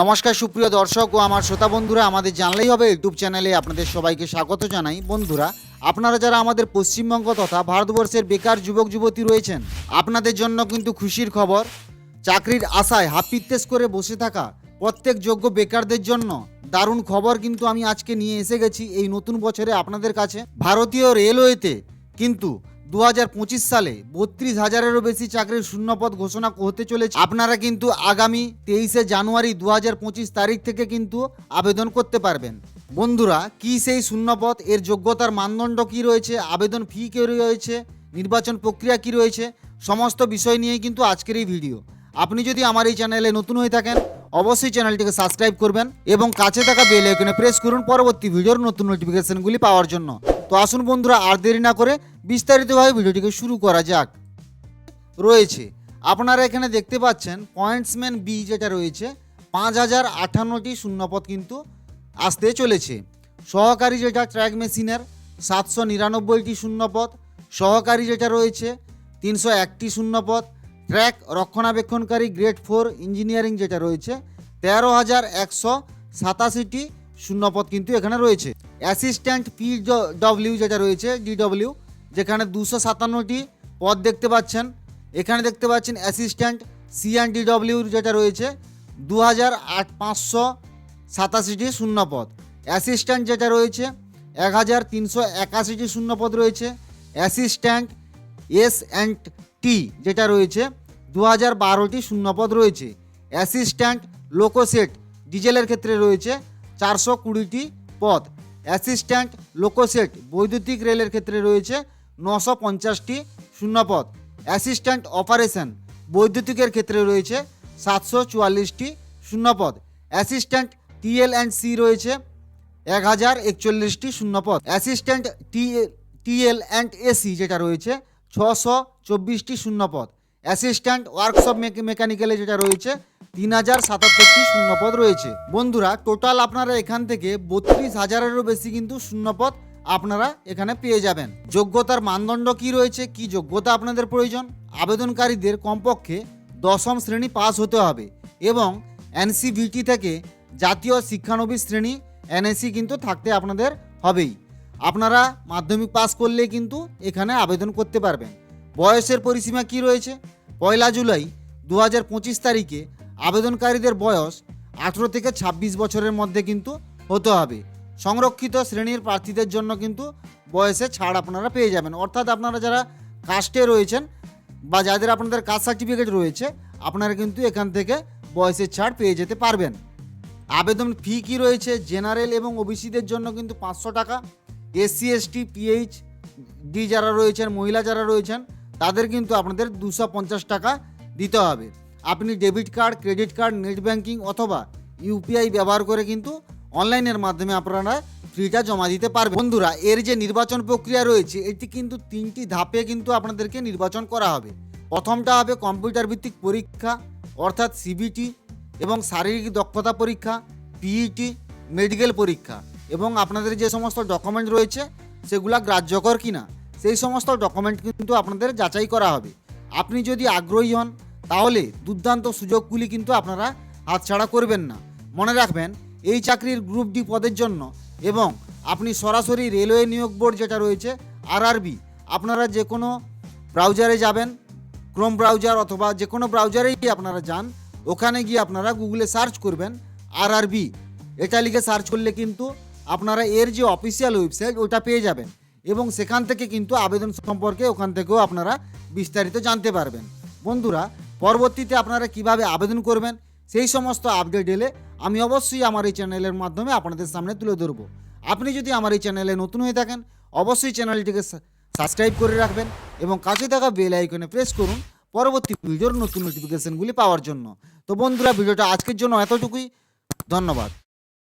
নমস্কার সুপ্রিয় দর্শক ও আমার শ্রোতা বন্ধুরা, আমাদের জানলেই হবে ইউটিউব চ্যানেলে আপনাদের সবাইকে স্বাগত জানাই। বন্ধুরা, আপনারা যারা আমাদের পশ্চিমবঙ্গ তথা ভারতবর্ষের বেকার যুবক যুবতী রয়েছেন, আপনাদের জন্য কিন্তু খুশির খবর। চাকরির আশায় হাপিত্তেশ করে বসে থাকা প্রত্যেক যোগ্য বেকারদের জন্য দারুণ খবর কিন্তু আমি আজকে নিয়ে এসে গেছি এই নতুন বছরে আপনাদের কাছে। ভারতীয় রেলওয়েতে কিন্তু 2025 সালে 32,000-এরও বেশি চাকরির শূন্যপদ ঘোষণা হতে চলেছে। আপনারা কিন্তু আগামী 23শে জানুয়ারি 2025 তারিখ থেকে কিন্তু আবেদন করতে পারবেন। বন্ধুরা, কি সেই শূন্যপদ, এর যোগ্যতার মানদণ্ড কি রয়েছে, আবেদন ফি কী রয়েছে, নির্বাচন প্রক্রিয়া কি রয়েছে, সমস্ত বিষয় নিয়েই কিন্তু আজকের এই ভিডিও। আপনি যদি আমার এই চ্যানেলে নতুন হয়ে থাকেন, অবশ্যই চ্যানেলটিকে সাবস্ক্রাইব করবেন এবং কাছে থাকা বেল আইকনে প্রেস করুন পরবর্তী ভিডিওর নতুন নোটিফিকেশনগুলি পাওয়ার জন্য। তো আসুন বন্ধুরা, আর দেরি না করে বিস্তারিতভাবে ভিডিওটিকে শুরু করা যাক। রয়েছে আপনারা এখানে দেখতে পাচ্ছেন পয়েন্টসম্যান বি যেটা রয়েছে 5,058টি শূন্যপদ কিন্তু আসতে চলেছে। সহকারী যেটা ট্র্যাক মেশিনের 799টি শূন্যপদ, সহকারী যেটা রয়েছে 301টি শূন্যপদ, ট্র্যাক রক্ষণাবেক্ষণকারী গ্রেড 4 ইঞ্জিনিয়ারিং যেটা রয়েছে 13,187টি শূন্যপদ কিন্তু এখানে রয়েছে। অ্যাসিস্ট্যান্ট পিডব্লিউ যেটা রয়েছে ডিডব্লিউ, যেখানে 257টি পদ দেখতে পাচ্ছেন। এখানে দেখতে পাচ্ছেন অ্যাসিস্ট্যান্ট সিএনডিডব্লিউর যেটা রয়েছে 2,587টি শূন্যপদ। অ্যাসিস্ট্যান্ট যেটা রয়েছে 1,381টি শূন্যপদ রয়েছে। অ্যাসিস্ট্যান্ট এস অ্যান্ড টি যেটা রয়েছে 2,012টি শূন্যপদ রয়েছে। অ্যাসিস্ট্যান্ট লোকোসেট ডিজেলের ক্ষেত্রে রয়েছে 420টি পদ। অ্যাসিস্ট্যান্ট লোকোসেট বৈদ্যুতিক রেলের ক্ষেত্রে রয়েছে 950টি শূন্যপদ। অ্যাসিস্ট্যান্ট অপারেশন বৈদ্যুতিকের ক্ষেত্রে রয়েছে 744টি শূন্যপদ। অ্যাসিস্ট্যান্ট টিএল অ্যান্ড সি রয়েছে 1,041টি শূন্যপদ। অ্যাসিস্ট্যান্ট টিএল অ্যান্ড এসি যেটা রয়েছে 624টি শূন্যপদ। অ্যাসিস্ট্যান্ট ওয়ার্কশপ মেকানিক্যালে যেটা রয়েছে 3,077টি শূন্যপদ রয়েছে। বন্ধুরা, টোটাল আপনারা এখান থেকে 32,000-এরও বেশি কিন্তু শূন্যপদ আপনারা এখানে পেয়ে যাবেন। যোগ্যতার মানদণ্ড কি রয়েছে, কি যোগ্যতা আপনাদের প্রয়োজন? আবেদনকারীদের কমপক্ষে 10ম শ্রেণী পাস হতে হবে এবং এনসিভিটি থেকে জাতীয় শিক্ষানবিশ শ্রেণী এনএসসি কিন্তু থাকতে আপনাদের হবেই। আপনারা মাধ্যমিক পাস করলে কিন্তু এখানে আবেদন করতে পারবেন। বয়সের পরিসীমা কি রয়েছে? 1 জুলাই 2025 তারিখে আবেদনকারীদের বয়স 18 থেকে 26 বছরের মধ্যে কিন্তু হতে হবে। সংরক্ষিত শ্রেণীর প্রার্থীদের জন্য কিন্তু বয়সে ছাড় আপনারা পেয়ে যাবেন। অর্থাৎ আপনারা যারা কাস্টে রয়েছেন বা যাদের আপনাদের কাস্ট সার্টিফিকেট রয়েছে, আপনারা কিন্তু এখান থেকে বয়সের ছাড় পেয়ে যেতে পারবেন। আবেদন ফি কি রয়েছে? জেনারেল এবং ওবিসিদের জন্য কিন্তু 500 টাকা, এসসি এসটি পিএইচডি যারা রয়েছেন, মহিলা যারা রয়েছেন, তাদের কিন্তু আপনাদের 250 টাকা দিতে হবে। আপনি debit card, credit card, net banking অথবা ইউপিআই ব্যবহার করে কিন্তু অনলাইনের মাধ্যমে আপনারা ফিটা জমা দিতে পারবেন। বন্ধুরা, এর যে নির্বাচন প্রক্রিয়া রয়েছে, এটি কিন্তু 3টি ধাপে কিন্তু আপনাদেরকে নির্বাচন করা হবে। প্রথমটা হবে কম্পিউটার ভিত্তিক পরীক্ষা অর্থাৎ সিবিটি এবং শারীরিক দক্ষতা পরীক্ষা, পিইটি, মেডিকেল পরীক্ষা এবং আপনাদের যে সমস্ত ডকুমেন্ট রয়েছে সেগুলা গ্রাহ্যকর কিনা সেই সমস্ত ডকুমেন্ট কিন্তু আপনাদের যাচাই করা হবে। আপনি যদি আগ্রহী হন তাহলে দুর্দান্ত সুযোগগুলি কিন্তু আপনারা হাতছাড়া করবেন না। মনে রাখবেন, এই চাকরির গ্রুপ ডি পদের জন্য এবং আপনি সরাসরি রেলওয়ে নিয়োগ বোর্ড যেটা রয়েছে আরআরবি, আপনারা যে কোনো ব্রাউজারে যাবেন, ক্রোম ব্রাউজার অথবা যে কোনো ব্রাউজারেই আপনারা যান, ওখানে গিয়ে আপনারা গুগলে সার্চ করবেন আরআরবি, এটা লিখে সার্চ করলে কিন্তু আপনারা এর যে অফিসিয়াল ওয়েবসাইট ওটা পেয়ে যাবেন এবং সেখান থেকে কিন্তু আবেদন সম্পর্কে ওখান থেকেও আপনারা বিস্তারিত জানতে পারবেন। বন্ধুরা, পরবর্তীতে আপনারা কিভাবে আবেদন করবেন সেই সমস্ত আপডেট এলে আমি অবশ্যই আমার এই চ্যানেলের মাধ্যমে আপনাদের সামনে তুলে ধরবো। আপনি যদি আমার এই চ্যানেলে নতুন হয়ে থাকেন, অবশ্যই চ্যানেলটিকে সাবস্ক্রাইব করে রাখবেন এবং কাছে থাকা বেল আইকনে প্রেস করুন পরবর্তী ভিডিওর নতুন নোটিফিকেশনগুলি পাওয়ার জন্য। তো বন্ধুরা, ভিডিওটা আজকের জন্য এতটুকুই। ধন্যবাদ।